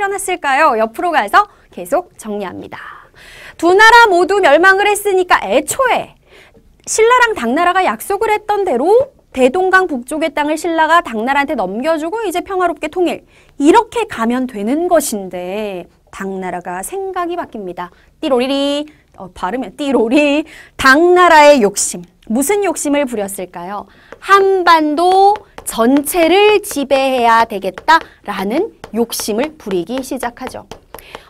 일어났을까요? 옆으로 가서 계속 정리합니다. 두 나라 모두 멸망을 했으니까 애초에 신라랑 당나라가 약속을 했던 대로 대동강 북쪽의 땅을 신라가 당나라한테 넘겨주고 이제 평화롭게 통일. 이렇게 가면 되는 것인데 당나라가 생각이 바뀝니다. 띠로리리. 발음이 띠로리. 당나라의 욕심. 무슨 욕심을 부렸을까요? 한반도 전체를 지배해야 되겠다라는 욕심을 부리기 시작하죠.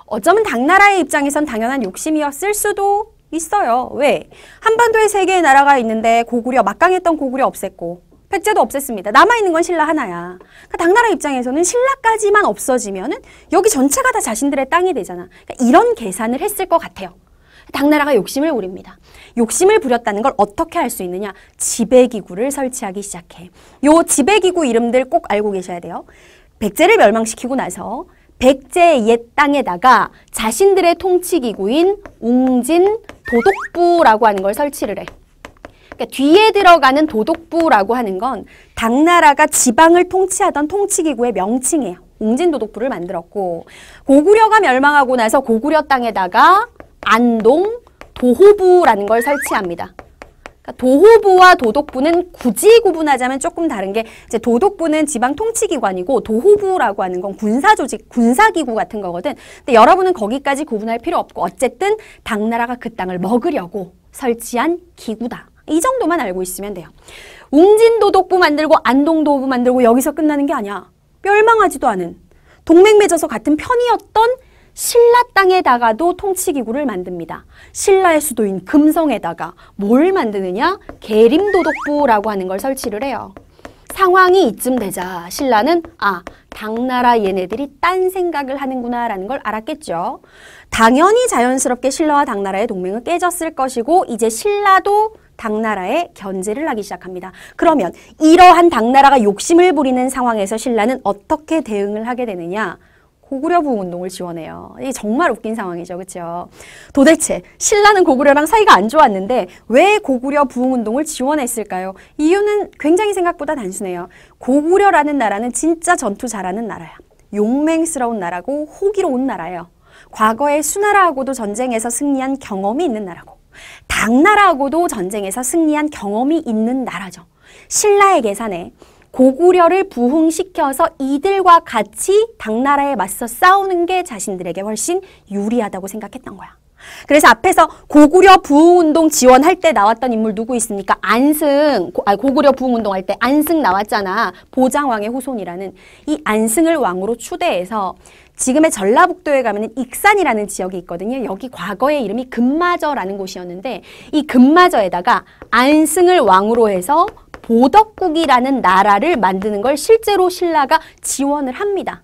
어쩌면 당나라의 입장에선 당연한 욕심이었을 수도 있어요. 왜? 한반도에 3개의 나라가 있는데 고구려, 막강했던 고구려 없앴고 백제도 없앴습니다. 남아있는 건 신라 하나야. 그러니까 당나라 입장에서는 신라까지만 없어지면은 여기 전체가 다 자신들의 땅이 되잖아. 그러니까 이런 계산을 했을 것 같아요. 당나라가 욕심을 부립니다. 욕심을 부렸다는 걸 어떻게 할 수 있느냐? 지배기구를 설치하기 시작해. 요 지배기구 이름들 꼭 알고 계셔야 돼요. 백제를 멸망시키고 나서 백제의 옛 땅에다가 자신들의 통치기구인 웅진 도독부라고 하는 걸 설치를 해. 그러니까 뒤에 들어가는 도독부라고 하는 건 당나라가 지방을 통치하던 통치기구의 명칭이에요. 웅진 도독부를 만들었고 고구려가 멸망하고 나서 고구려 땅에다가 안동 도호부라는 걸 설치합니다. 그러니까 도호부와 도독부는 굳이 구분하자면 조금 다른 게 이제 도독부는 지방 통치기관이고 도호부라고 하는 건 군사조직, 군사기구 같은 거거든. 근데 여러분은 거기까지 구분할 필요 없고 어쨌든 당나라가 그 땅을 먹으려고 설치한 기구다. 이 정도만 알고 있으면 돼요. 웅진도독부 만들고 안동도호부 만들고 여기서 끝나는 게 아니야. 멸망하지도 않은 동맹 맺어서 같은 편이었던 신라 땅에다가도 통치기구를 만듭니다. 신라의 수도인 금성에다가 뭘 만드느냐? 계림도독부라고 하는 걸 설치를 해요. 상황이 이쯤 되자 신라는 당나라 얘네들이 딴 생각을 하는구나 라는 걸 알았겠죠. 당연히 자연스럽게 신라와 당나라의 동맹은 깨졌을 것이고 이제 신라도 당나라에 견제를 하기 시작합니다. 그러면 이러한 당나라가 욕심을 부리는 상황에서 신라는 어떻게 대응을 하게 되느냐? 고구려 부흥운동을 지원해요. 이게 정말 웃긴 상황이죠. 그렇죠? 도대체 신라는 고구려랑 사이가 안 좋았는데 왜 고구려 부흥운동을 지원했을까요? 이유는 굉장히 생각보다 단순해요. 고구려라는 나라는 진짜 전투 잘하는 나라야. 용맹스러운 나라고 호기로운 나라예요. 과거에 수나라하고도 전쟁에서 승리한 경험이 있는 나라고 당나라하고도 전쟁에서 승리한 경험이 있는 나라죠. 신라의 계산에 고구려를 부흥시켜서 이들과 같이 당나라에 맞서 싸우는 게 자신들에게 훨씬 유리하다고 생각했던 거야. 그래서 앞에서 고구려 부흥운동 지원할 때 나왔던 인물 누구 있습니까? 안승, 고구려 부흥운동 할 때 안승 나왔잖아. 보장왕의 후손이라는. 이 안승을 왕으로 추대해서 지금의 전라북도에 가면 익산이라는 지역이 있거든요. 여기 과거의 이름이 금마저라는 곳이었는데 이 금마저에다가 안승을 왕으로 해서 보덕국이라는 나라를 만드는 걸 실제로 신라가 지원을 합니다.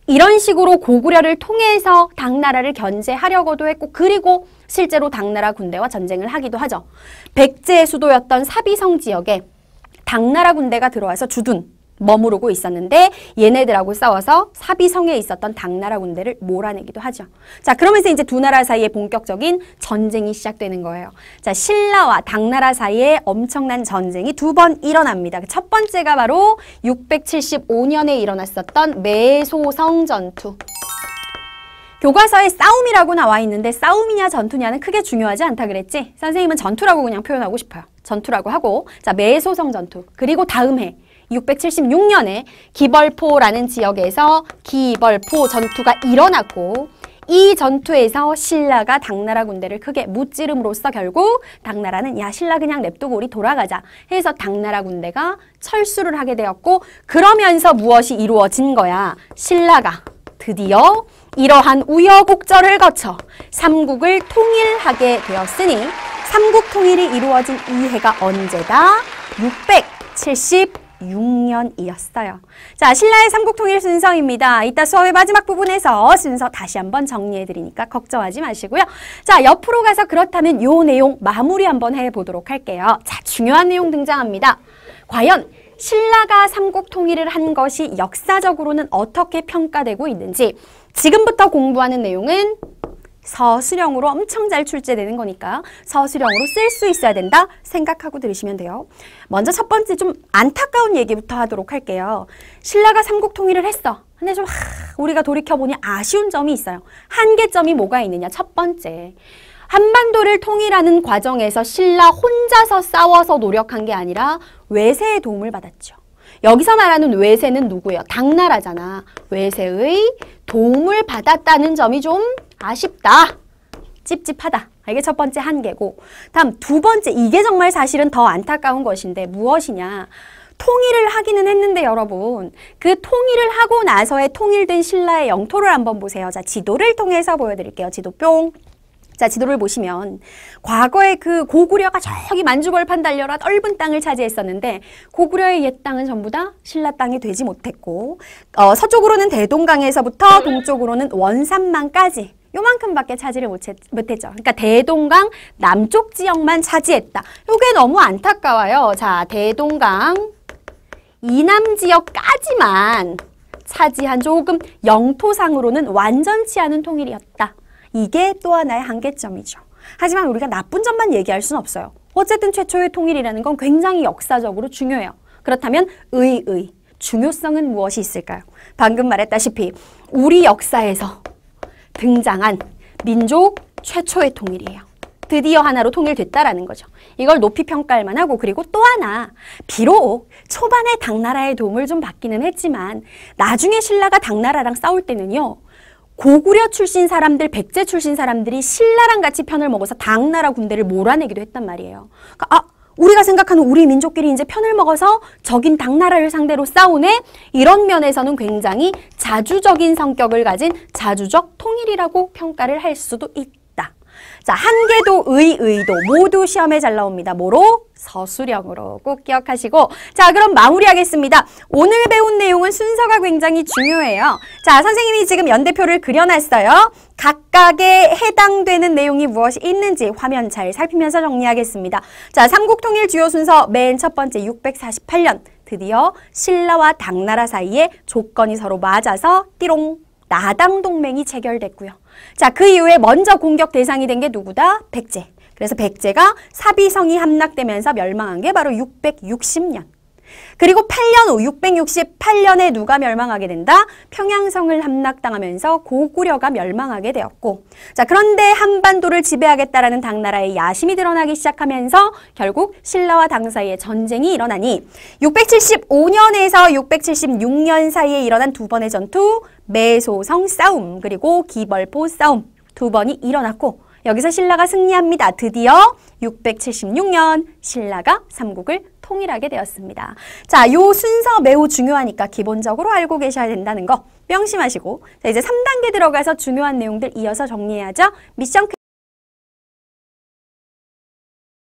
이런 식으로 고구려를 통해서 당나라를 견제하려고도 했고 그리고 실제로 당나라 군대와 전쟁을 하기도 하죠. 백제의 수도였던 사비성 지역에 당나라 군대가 들어와서 주둔, 머무르고 있었는데 얘네들하고 싸워서 사비성에 있었던 당나라 군대를 몰아내기도 하죠. 자, 그러면서 이제 두 나라 사이에 본격적인 전쟁이 시작되는 거예요. 자, 신라와 당나라 사이에 엄청난 전쟁이 2번 일어납니다. 첫 번째가 바로 675년에 일어났었던 매소성 전투. 교과서에 싸움이라고 나와 있는데 싸움이냐 전투냐는 크게 중요하지 않다 그랬지? 선생님은 전투라고 그냥 표현하고 싶어요. 전투라고 하고 자, 매소성 전투. 그리고 다음 해 676년에 기벌포라는 지역에서 기벌포 전투가 일어났고 이 전투에서 신라가 당나라 군대를 크게 무찌름으로써 결국 당나라는 야 신라 그냥 냅두고 우리 돌아가자 해서 당나라 군대가 철수를 하게 되었고 그러면서 무엇이 이루어진 거야? 신라가 드디어 이러한 우여곡절을 거쳐 삼국을 통일하게 되었으니 삼국 통일이 이루어진 이 해가 언제다? 676년이었어요. 자, 신라의 삼국통일 순서입니다. 이따 수업의 마지막 부분에서 순서 다시 한번 정리해드리니까 걱정하지 마시고요. 자, 옆으로 가서 그렇다면 요 내용 마무리 한번 해보도록 할게요. 자, 중요한 내용 등장합니다. 과연 신라가 삼국통일을 한 것이 역사적으로는 어떻게 평가되고 있는지 지금부터 공부하는 내용은 서술형으로 엄청 잘 출제되는 거니까 서술형으로 쓸 수 있어야 된다 생각하고 들으시면 돼요. 먼저 첫 번째 좀 안타까운 얘기부터 하도록 할게요. 신라가 삼국 통일을 했어. 근데 좀 우리가 돌이켜보니 아쉬운 점이 있어요. 한계점이 뭐가 있느냐. 첫 번째, 한반도를 통일하는 과정에서 신라 혼자서 싸워서 노력한 게 아니라 외세의 도움을 받았죠. 여기서 말하는 외세는 누구예요? 당나라잖아. 외세의 도움을 받았다는 점이 좀 아쉽다. 찝찝하다. 이게 첫 번째 한계고, 다음 두 번째, 이게 정말 사실은 더 안타까운 것인데 무엇이냐. 통일을 하기는 했는데 여러분, 그 통일을 하고 나서의 통일된 신라의 영토를 한번 보세요. 자, 지도를 통해서 보여드릴게요. 지도 뿅. 자, 지도를 보시면 과거에 그 고구려가 저기 만주벌판 달려라 넓은 땅을 차지했었는데 고구려의 옛 땅은 전부 다 신라 땅이 되지 못했고, 서쪽으로는 대동강에서부터 동쪽으로는 원산만까지 요만큼밖에 차지를 못했죠. 그러니까 대동강 남쪽 지역만 차지했다. 요게 너무 안타까워요. 자, 대동강 이남 지역까지만 차지한 조금 영토상으로는 완전치 않은 통일이었다. 이게 또 하나의 한계점이죠. 하지만 우리가 나쁜 점만 얘기할 수는 없어요. 어쨌든 최초의 통일이라는 건 굉장히 역사적으로 중요해요. 그렇다면 중요성은 무엇이 있을까요? 방금 말했다시피 우리 역사에서 등장한 민족 최초의 통일이에요. 드디어 하나로 통일됐다라는 거죠. 이걸 높이 평가할 만하고, 그리고 또 하나, 비록 초반에 당나라의 도움을 좀 받기는 했지만 나중에 신라가 당나라랑 싸울 때는요, 고구려 출신 사람들, 백제 출신 사람들이 신라랑 같이 편을 먹어서 당나라 군대를 몰아내기도 했단 말이에요. 그러니까 우리가 생각하는 우리 민족끼리 이제 편을 먹어서 적인 당나라를 상대로 싸우네? 이런 면에서는 굉장히 자주적인 성격을 가진 자주적 통일이라고 평가를 할 수도 있다. 자, 한계도 의도 모두 시험에 잘 나옵니다. 뭐로? 서술형으로 꼭 기억하시고, 자, 그럼 마무리하겠습니다. 오늘 배운 내용은 순서가 굉장히 중요해요. 자, 선생님이 지금 연대표를 그려놨어요. 각각에 해당되는 내용이 무엇이 있는지 화면 잘 살피면서 정리하겠습니다. 자, 삼국통일 주요 순서 맨 첫 번째 648년 드디어 신라와 당나라 사이에 조건이 서로 맞아서 띠롱 나당 동맹이 체결됐고요. 자, 그 이후에 먼저 공격 대상이 된 게 누구다? 백제. 그래서 백제가 사비성이 함락되면서 멸망한 게 바로 660년. 그리고 8년 후 668년에 누가 멸망하게 된다? 평양성을 함락당하면서 고구려가 멸망하게 되었고, 자, 그런데 한반도를 지배하겠다라는 당나라의 야심이 드러나기 시작하면서 결국 신라와 당 사이에 전쟁이 일어나니 675년에서 676년 사이에 일어난 두 번의 전투, 매소성 싸움 그리고 기벌포 싸움 두 번이 일어났고, 여기서 신라가 승리합니다. 드디어 676년 신라가 삼국을 통일하게 되었습니다. 자, 요 순서 매우 중요하니까 기본적으로 알고 계셔야 된다는 거 명심하시고, 자, 이제 3단계 들어가서 중요한 내용들 이어서 정리해야죠. 미션